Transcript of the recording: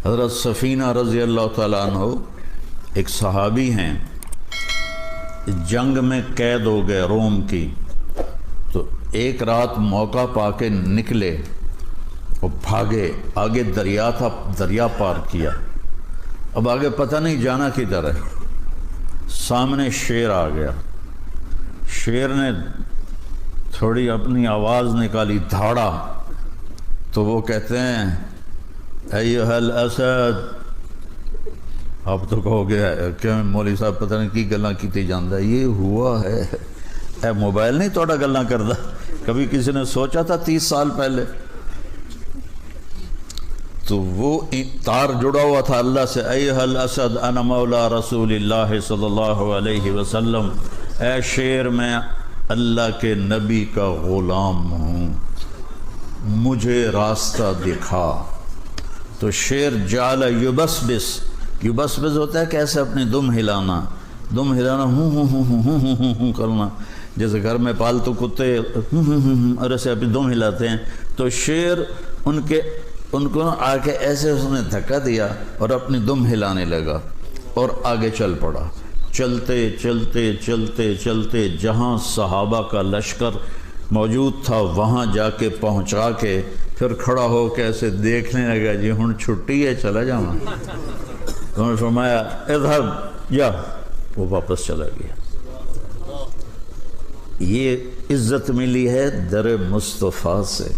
حضرت سفینہ رضی اللہ تعالیٰ عنہ ایک صحابی ہیں، جنگ میں قید ہو گئے روم کی، تو ایک رات موقع پا کے نکلے اور بھاگے، آگے دریا تھا، دریا پار کیا، اب آگے پتہ نہیں جانا کدھر ہے۔ سامنے شیر آ گیا، شیر نے تھوڑی اپنی آواز نکالی، دھاڑا، تو وہ کہتے ہیں ایھا الاسد، اب تو کہو گے کہ مولوی صاحب پتہ نہیں کی گلاں کیتی جاندا، یہ ہوا ہے اے موبائل نہیں توڑا گلاں کردا، کبھی کسی نے سوچا تھا 30 سال پہلے؟ تو وہ تار جڑا ہوا تھا اللہ سے، ایھا الاسد انا مولا رسول اللہ صلی اللہ علیہ وسلم، اے شیر میں اللہ کے نبی کا غلام ہوں، مجھے راستہ دکھا۔ تو شیر جعل یبسبس، یبسبس ہوتا ہے کیسے اپنی دم ہلانا، دم ہلانا ہوں ہوں ہوں ہوں ہوں ہوں ہوں کرنا، جیسے گھر میں پالتو کتے اور ایسے اپنی دم ہلاتے ہیں، تو شیر ان کو آ کے ایسے اس نے دھکا دیا اور اپنی دم ہلانے لگا اور آگے چل پڑا۔ چلتے چلتے چلتے چلتے جہاں صحابہ کا لشکر موجود تھا وہاں جا کے پہنچا کے پھر کھڑا ہو کے ایسے دیکھنے لگا، جی ہن چھٹی ہے چلا جاؤں۔ انہوں نے فرمایا اذهب جا، وہ واپس چلا گیا۔ یہ عزت ملی ہے در مصطفیٰ سے۔